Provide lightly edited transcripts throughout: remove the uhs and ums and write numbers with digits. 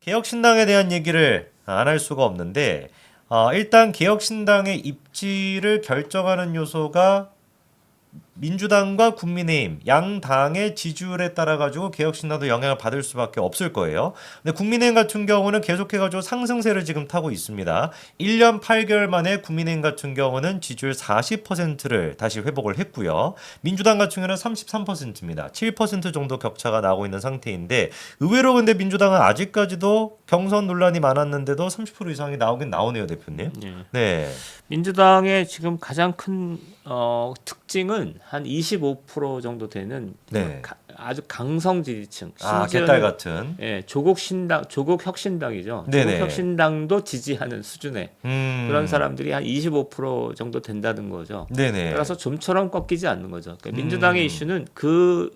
개혁신당에 대한 얘기를 안 할 수가 없는데 일단 개혁신당의 입지를 결정하는 요소가 민주당과 국민의힘 양 당의 지지율에 따라 가지고 개혁신당도 영향을 받을 수밖에 없을 거예요. 근데 국민의힘 같은 경우는 계속해 가지고 상승세를 지금 타고 있습니다. 1년 8개월 만에 국민의힘 같은 경우는 지지율 40%를 다시 회복을 했고요. 민주당 같은 경우는 33%입니다. 7% 정도 격차가 나고 있는 상태인데 의외로 근데 민주당은 아직까지도 경선 논란이 많았는데도 30% 이상이 나오긴 나오네요, 대표님. 예. 네. 민주당의 지금 가장 큰 특징은 한 25% 정도 되는 네. 아주 강성 지지층. 개딸 같은. 예, 조국 신당, 조국 혁신당이죠. 네네. 조국 혁신당도 지지하는 수준의 그런 사람들이 한 25% 정도 된다는 거죠. 네네. 따라서 좀처럼 꺾이지 않는 거죠. 그러니까 민주당의 이슈는 그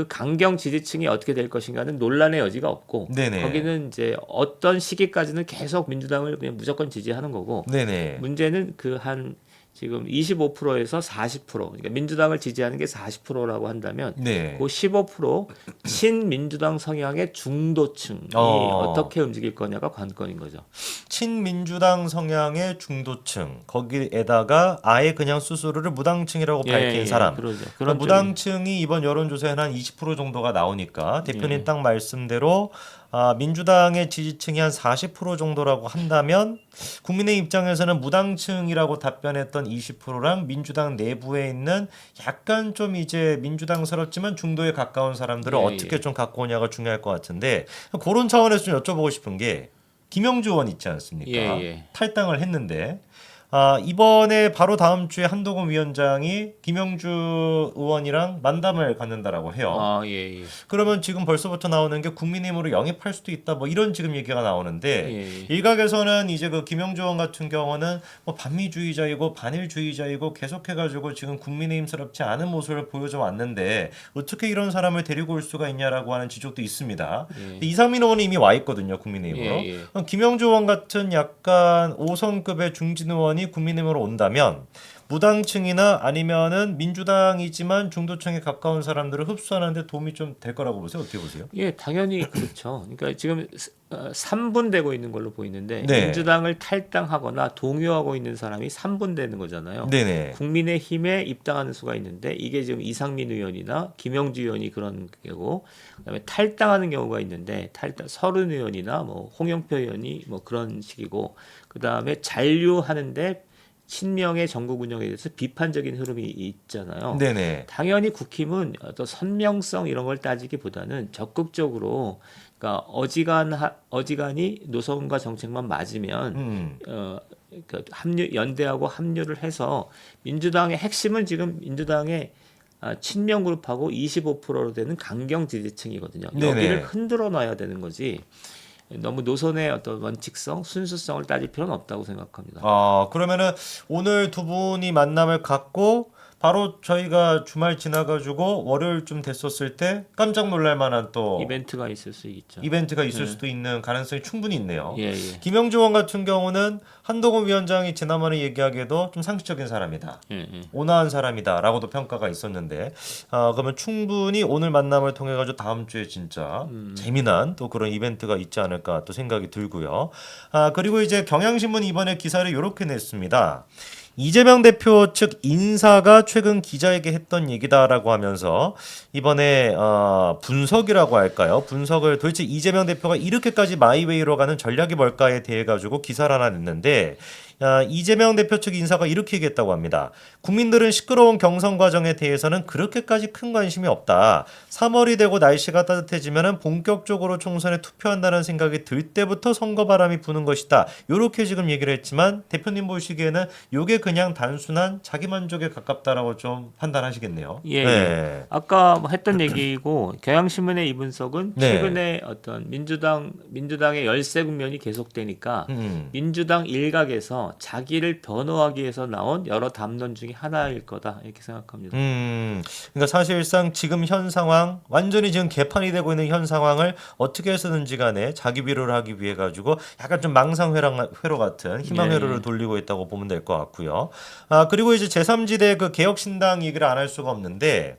강경 지지층이 어떻게 될 것인가는 논란의 여지가 없고 네네. 거기는 이제 어떤 시기까지는 계속 민주당을 그냥 무조건 지지하는 거고 네네. 문제는 그 한 지금 25%에서 40% 그러니까 민주당을 지지하는 게 40%라고 한다면 네. 그 15% 친민주당 성향의 중도층이 어떻게 움직일 거냐가 관건인 거죠. 친민주당 성향의 중도층 거기에다가 아예 그냥 스스로를 무당층이라고 밝힌 사람. 그러죠. 그 무당층이 이번 여론조사에는 한 20% 정도가 나오니까 대표님 딱 말씀대로 민주당의 지지층이 한 40% 정도라고 한다면 국민의 입장에서는 무당층이라고 답변했던 20%랑 민주당 내부에 있는 약간 좀 이제 민주당스럽지만 중도에 가까운 사람들을 어떻게 좀 갖고 오냐가 중요할 것 같은데 그런 차원에서 좀 여쭤보고 싶은 게 김영주 의원 있지 않습니까? 탈당을 했는데 이번에 바로 다음 주에 한동훈 위원장이 김영주 의원이랑 만담을 갖는다라고 해요. 그러면 지금 벌써부터 나오는 게 국민의힘으로 영입할 수도 있다. 뭐 이런 지금 얘기가 나오는데 일각에서는 이제 그 김영주 의원 같은 경우는 뭐 반미주의자이고 반일주의자이고 계속해가지고 지금 국민의힘스럽지 않은 모습을 보여줘 왔는데 어떻게 이런 사람을 데리고 올 수가 있냐라고 하는 지적도 있습니다. 이상민 의원은 이미 와 있거든요, 국민의힘으로. 그럼 김영주 의원 같은 약간 5성급의 중진 의원이 국민의힘으로 온다면 무당층이나 아니면은 민주당이지만 중도층에 가까운 사람들을 흡수하는데 도움이 좀 될 거라고 보세요? 어떻게 보세요? 예, 당연히 그렇죠. 그러니까 지금 3분되고 있는 걸로 보이는데 네. 민주당을 탈당하거나 동요하고 있는 사람이 3분되는 거잖아요. 네네. 국민의힘에 입당하는 수가 있는데 이게 지금 이상민 의원이나 김영주 의원이 그런 경우고 그다음에 탈당하는 경우가 있는데 서른 의원이나 뭐 홍영표 의원이 뭐 그런 식이고 그다음에 잔류하는데 친명의 전국 운영에 대해서 비판적인 흐름이 있잖아요. 네네. 당연히 국힘은 어떤 선명성 이런 걸 따지기보다는 적극적으로 그러니까 어지간히 노선과 정책만 맞으면 연대하고 합류를 해서 민주당의 핵심은 지금 민주당의 친명 그룹하고 25%로 되는 강경 지지층이거든요. 네네. 여기를 흔들어 놔야 되는 거지. 너무 노선의 어떤 원칙성, 순수성을 따질 필요는 없다고 생각합니다. 그러면은 오늘 두 분이 만남을 갖고 바로 저희가 주말 지나가지고 월요일쯤 됐었을 때 깜짝 놀랄 만한 또 이벤트가 있을 수 있죠. 이벤트가 있을 수도 있는 가능성이 충분히 있네요. 예. 김영주 의원 같은 경우는 한동훈 위원장이 지난번에 얘기하기에도 좀 상식적인 사람이다. 온화한 사람이다라고도 평가가 있었는데 그러면 충분히 오늘 만남을 통해 가지고 다음 주에 진짜 재미난 또 그런 이벤트가 있지 않을까 또 생각이 들고요. 그리고 이제 경향신문이 이번에 기사를 이렇게 냈습니다. 이재명 대표 측 인사가 최근 기자에게 했던 얘기다라고 하면서 이번에 분석이라고 할까요? 분석을 도대체 이재명 대표가 이렇게까지 마이웨이로 가는 전략이 뭘까에 대해 가지고 기사를 하나 냈는데 이재명 대표 측 인사가 이렇게 얘기했다고 합니다. 국민들은 시끄러운 경선 과정에 대해서는 그렇게까지 큰 관심이 없다. 3월이 되고 날씨가 따뜻해지면 본격적으로 총선에 투표한다는 생각이 들 때부터 선거 바람이 부는 것이다. 이렇게 지금 얘기를 했지만 대표님 보시기에는 이게 그냥 단순한 자기 만족에 가깝다라고 좀 판단하시겠네요. 예. 아까 뭐 했던 얘기고 경향신문의 이 분석은 최근에 어떤 민주당의 열세 국면이 계속되니까 민주당 일각에서 자기를 변호하기 위해서 나온 여러 담론 중에 하나일 거다 이렇게 생각합니다. 그러니까 사실상 지금 현 상황 완전히 지금 개판이 되고 있는 현 상황을 어떻게 해서든지 간에 자기 위로를 하기 위해 가지고 약간 좀 망상회로 같은 희망회로를 돌리고 있다고 보면 될 것 같고요. 그리고 이제 제3지대 그 개혁신당 얘기를 안 할 수가 없는데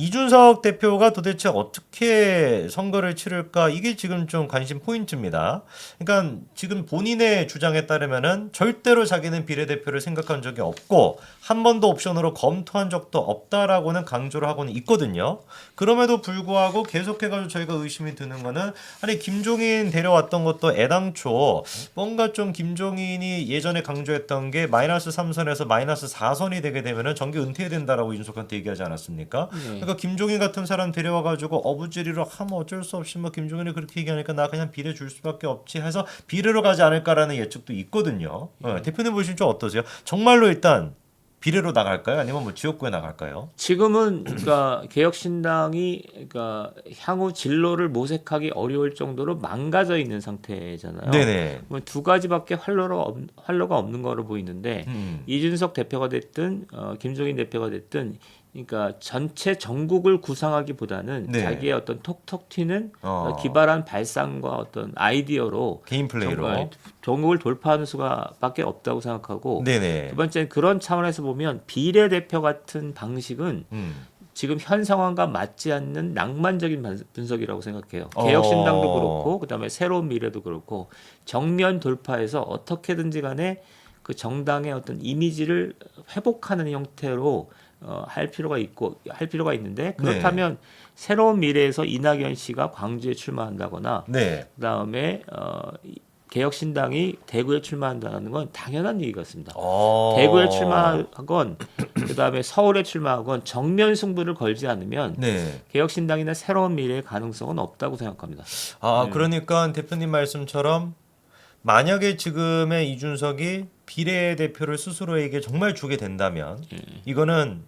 이준석 대표가 도대체 어떻게 선거를 치를까 이게 지금 좀 관심 포인트입니다. 그러니까 지금 본인의 주장에 따르면은 절대로 자기는 비례대표를 생각한 적이 없고 한 번도 옵션으로 검토한 적도 없다라고는 강조를 하고는 있거든요. 그럼에도 불구하고 계속해가지고 저희가 의심이 드는 거는 아니 김종인 데려왔던 것도 애당초 뭔가 좀 김종인이 예전에 강조했던 게 마이너스 3선에서 마이너스 4선이 되게 되면은 정계 은퇴해야 된다라고 이준석한테 얘기하지 않았습니까? 그러니까 김종인 같은 사람 데려와가지고 어부지리로 하면 어쩔 수 없이 뭐 김종인이 그렇게 얘기하니까 나 그냥 비례 줄 수밖에 없지 해서 비례로 가지 않을까라는 예측도 있거든요. 대표님 보시면 좀 어떠세요? 정말로 일단 비례로 나갈까요? 아니면 뭐 지역구에 나갈까요? 지금은 그러니까 개혁신당이 그러니까 향후 진로를 모색하기 어려울 정도로 망가져 있는 상태잖아요. 네네. 뭐 두 가지밖에 활로가 없는 거로 보이는데 이준석 대표가 됐든 김종인 대표가 됐든 그러니까 전체 전국을 구상하기보다는 네. 자기의 어떤 톡톡 튀는 기발한 발상과 어떤 아이디어로 개인 플레이로. 전국을 돌파하는 수가밖에 없다고 생각하고 네네. 두 번째는 그런 차원에서 보면 비례대표 같은 방식은 지금 현 상황과 맞지 않는 낭만적인 분석이라고 생각해요. 개혁신당도 그렇고 그다음에 새로운 미래도 그렇고 정면 돌파해서 어떻게든지 간에 그 정당의 어떤 이미지를 회복하는 형태로 할 필요가 있는데 그렇다면 새로운 미래에서 이낙연 씨가 광주에 출마한다거나 네. 그다음에 개혁신당이 대구에 출마한다는 건 당연한 얘기 같습니다. 어. 대구에 출마하건 그다음에 서울에 출마하건 정면 승부를 걸지 않으면 네. 개혁신당이나 새로운 미래의 가능성은 없다고 생각합니다. 그러니까 대표님 말씀처럼 만약에 지금의 이준석이 비례대표를 스스로에게 정말 주게 된다면 이거는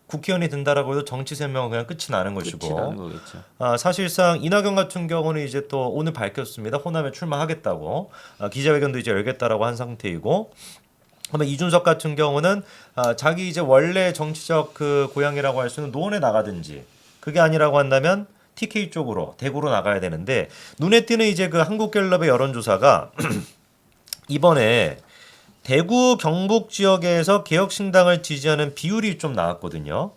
국회의원이 된다라고 해도 정치 생명은 그냥 끝이 나는 것이고 끝이 나는 거겠죠. 사실상 이낙연 같은 경우는 이제 또 오늘 밝혔습니다. 호남에 출마하겠다고 기자회견도 이제 열겠다라고 한 상태이고 그러면 이준석 같은 경우는 자기 이제 원래 정치적 그 고향이라고 할 수 있는 노원에 나가든지 그게 아니라고 한다면 TK 쪽으로 대구로 나가야 되는데 눈에 띄는 이제 그 한국갤럽의 여론조사가 이번에 대구 경북 지역에서 개혁신당을 지지하는 비율이 좀 나왔거든요.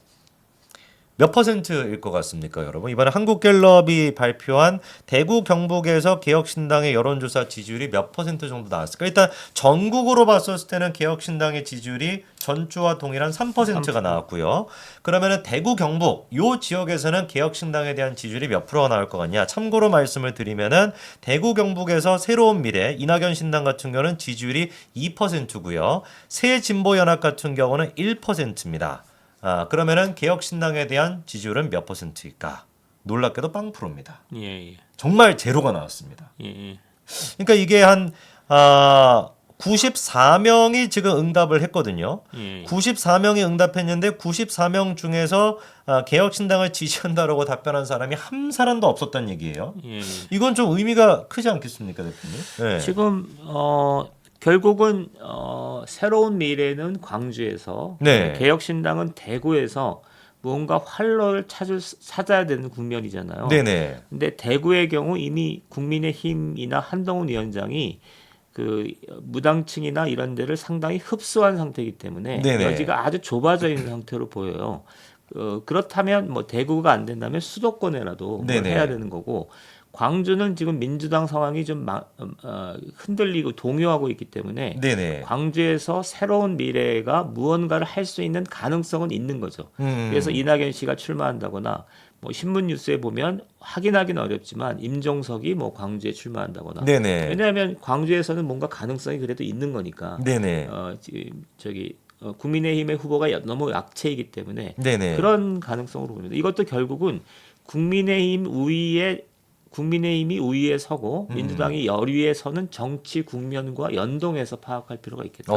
몇 퍼센트일 것 같습니까, 여러분? 이번에 한국갤럽이 발표한 대구 경북에서 개혁신당의 여론조사 지지율이 몇 퍼센트 정도 나왔을까? 일단 전국으로 봤을 때는 개혁신당의 지지율이 전주와 동일한 3%가 나왔고요. 그러면은 대구 경북 요 지역에서는 개혁신당에 대한 지지율이 몇 프로가 나올 것 같냐? 참고로 말씀을 드리면은 대구 경북에서 새로운 미래 이낙연 신당 같은 경우는 지지율이 2%고요. 새진보연합 같은 경우는 1%입니다. 그러면은 개혁신당에 대한 지지율은 몇 퍼센트일까? 놀랍게도 0%입니다. 예. 정말 제로가 나왔습니다. 예. 그러니까 이게 한 94명이 지금 응답을 했거든요. 94명이 응답했는데 94명 중에서 개혁신당을 지지한다라고 답변한 사람이 한 사람도 없었다는 얘기예요. 이건 좀 의미가 크지 않겠습니까, 대표님? 네. 지금 결국은 새로운 미래는 광주에서 네. 개혁신당은 대구에서 무언가 활로를 찾아야 되는 국면이잖아요. 네네. 근데 대구의 경우 이미 국민의힘이나 한동훈 위원장이 그 무당층이나 이런 데를 상당히 흡수한 상태이기 때문에 네네. 여지가 아주 좁아져 있는 상태로 보여요. 그렇다면 뭐 대구가 안 된다면 수도권에라도 뭘 네네. 해야 되는 거고 광주는 지금 민주당 상황이 좀 흔들리고 동요하고 있기 때문에 네네. 광주에서 새로운 미래가 무언가를 할 수 있는 가능성은 있는 거죠. 그래서 이낙연 씨가 출마한다거나 뭐 신문 뉴스에 보면 확인하기는 어렵지만 임종석이 뭐 광주에 출마한다거나 네네. 왜냐하면 광주에서는 뭔가 가능성이 그래도 있는 거니까 네네. 국민의힘의 후보가 너무 약체이기 때문에 네네. 그런 가능성으로 봅니다. 이것도 결국은 국민의힘이 우위에 서고 민주당이 열위에 서는 정치 국면과 연동해서 파악할 필요가 있겠다.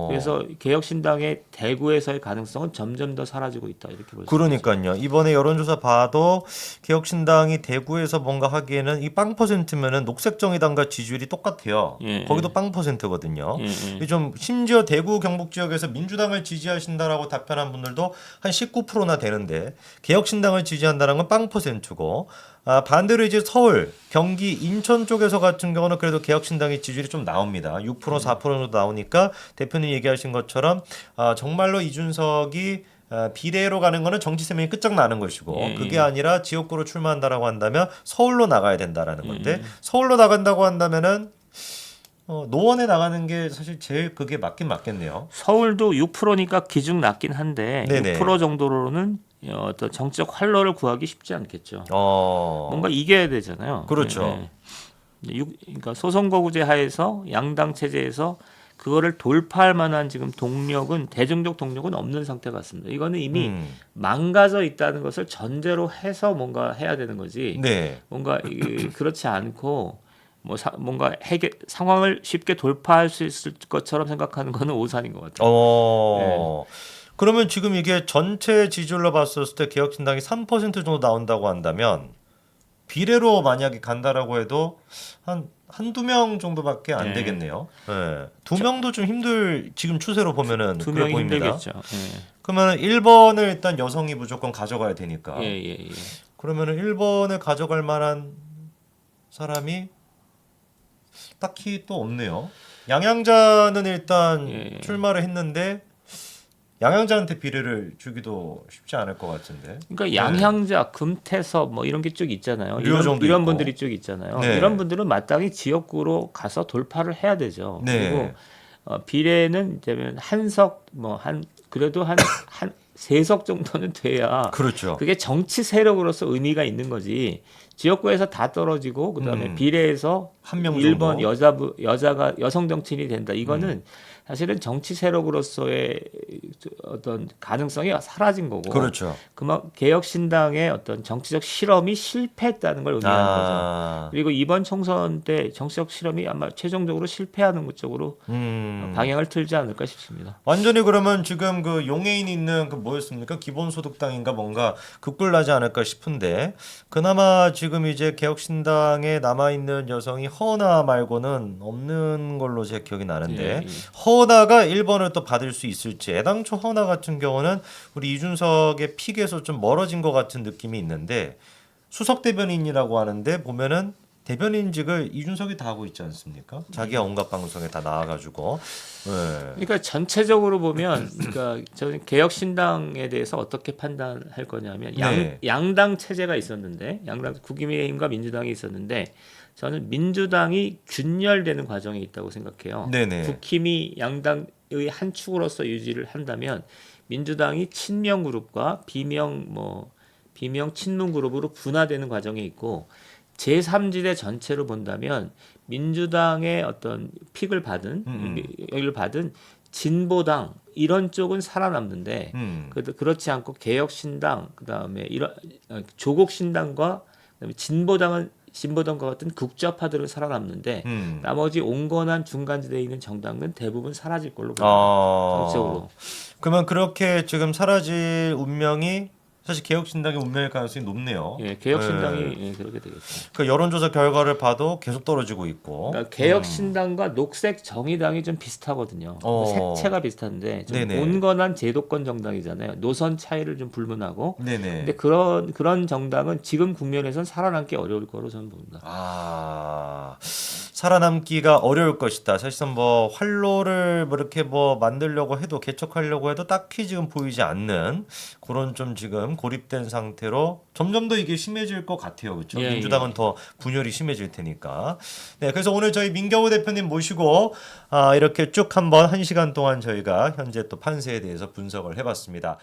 그래서 개혁신당의 대구에서의 가능성은 점점 더 사라지고 있다 이렇게 볼 수 있습니다. 그러니까요. 이번에 여론조사 봐도 개혁신당이 대구에서 뭔가 하기에는 이 0%면은 녹색정의당과 지지율이 똑같아요. 거기도 0%거든요. 좀 심지어 대구 경북 지역에서 민주당을 지지하신다라고 답변한 분들도 한 19%나 되는데 개혁신당을 지지한다는 건 0%고 반대로 이제 서울, 경기, 인천 쪽에서 같은 경우는 그래도 개혁신당의 지지율이 좀 나옵니다. 6%, 4% 정도 나오니까 대표님 얘기하신 것처럼 정말로 이준석이 비례로 가는 거는 정치 세명이 끝장나는 것이고 예, 그게 예. 아니라 지역구로 출마한다라고 한다면 서울로 나가야 된다라는 건데 서울로 나간다고 한다면은 노원에 나가는 게 사실 제일 그게 맞긴 맞겠네요. 서울도 6%니까 기중 낮긴 한데 네네. 6% 정도로는 어떤 정치적 활로를 구하기 쉽지 않겠죠. 어. 뭔가 이겨야 되잖아요. 그렇죠. 그러니까 소선거구제 하에서 양당 체제에서 그거를 돌파할 만한 지금 동력은 대중적 동력은 없는 상태 같습니다. 이거는 이미 망가져 있다는 것을 전제로 해서 뭔가 해야 되는 거지. 네. 뭔가 그렇지 않고 뭔가 상황을 쉽게 돌파할 수 있을 것처럼 생각하는 거는 오산인 것 같아요. 그러면 지금 이게 전체 지지율로 봤을 때 개혁신당이 3% 정도 나온다고 한다면 비례로 만약에 간다라고 해도 한두 명 정도밖에 안 네. 되겠네요. 네. 두 명도 좀 힘들 지금 추세로 보면은 두 그래 명이 보입니다. 힘들겠죠. 그러면 1번을 일단 여성이 무조건 가져가야 되니까. 예. 그러면은 1번을 가져갈 만한 사람이 딱히 또 없네요. 양양자는 일단 예. 출마를 했는데 양양자한테 비례를 주기도 쉽지 않을 것 같은데. 그러니까 양향자, 금태섭 뭐 이런 게 쭉 있잖아요. 류호정도 이런 있고. 분들이 쭉 있잖아요. 네. 이런 분들은 마땅히 지역구로 가서 돌파를 해야 되죠. 네. 그리고 비례는 되면 그래도 한 세석 정도는 돼야 그렇죠. 그게 정치 세력으로서 의미가 있는 거지. 지역구에서 다 떨어지고 그다음에 비례에서 한 명 1번 정도. 여자가 여성 정치인이 된다. 이거는 사실은 정치 세력으로서의 어떤 가능성이 사라진 거고. 그렇죠. 개혁신당의 어떤 정치적 실험이 실패했다는 걸 의미하는 거죠. 그리고 이번 총선 때 정치적 실험이 아마 최종적으로 실패하는 것 쪽으로 방향을 틀지 않을까 싶습니다. 완전히 그러면 지금 그 용해인 있는 그 뭐였습니까? 기본소득당인가 뭔가 급굴나지 않을까 싶은데 그나마 지금 이제 개혁신당에 남아 있는 여성이 허나 말고는 없는 걸로 제 기억이 나는데 예. 허나가 1번을 또 받을 수 있을지. 애당초 허나 같은 경우는 우리 이준석의 픽에서 좀 멀어진 것 같은 느낌이 있는데 수석 대변인이라고 하는데 보면은 대변인직을 이준석이 다 하고 있지 않습니까? 자기가 온갖 방송에 다 나와가지고. 네. 그러니까 전체적으로 보면, 그러니까 저는 개혁신당에 대해서 어떻게 판단할 거냐면 네. 양당 체제가 있었는데, 양당 국민의힘과 민주당이 있었는데, 저는 민주당이 균열되는 과정에 있다고 생각해요. 네네. 국힘이 양당의 한 축으로서 유지를 한다면 민주당이 친명 그룹과 비명 친문 그룹으로 분화되는 과정에 있고. 제3지대 전체로 본다면 민주당의 어떤 픽을 받은 여기를 받은 진보당 이런 쪽은 살아남는데 그렇지 않고 개혁신당 그다음에 이런 조국신당과 그다음에 진보당과 같은 극좌파들은 살아남는데 나머지 온건한 중간지대에 있는 정당은 대부분 사라질 걸로 보입니다. 정책으로. 그러면 그렇게 지금 사라질 운명이 사실 개혁신당의 운명일 가능성이 높네요. 예, 개혁신당이 그렇게 되겠죠. 그 여론조사 결과를 봐도 계속 떨어지고 있고. 그러니까 개혁신당과 녹색 정의당이 좀 비슷하거든요. 색채가 비슷한데 좀 네네. 온건한 제도권 정당이잖아요. 노선 차이를 좀 불문하고. 네네. 근데 그런 정당은 지금 국면에선 살아남기 어려울 거로 저는 봅니다. 살아남기가 어려울 것이다. 사실상 뭐 활로를 뭐 이렇게 뭐 만들려고 해도 개척하려고 해도 딱히 지금 보이지 않는 그런 좀 지금 고립된 상태로 점점 더 이게 심해질 것 같아요. 그렇죠? 예, 민주당은 더 분열이 심해질 테니까. 네, 그래서 오늘 저희 민경호 대표님 모시고 이렇게 쭉 한번 1시간 동안 저희가 현재 또 판세에 대해서 분석을 해봤습니다.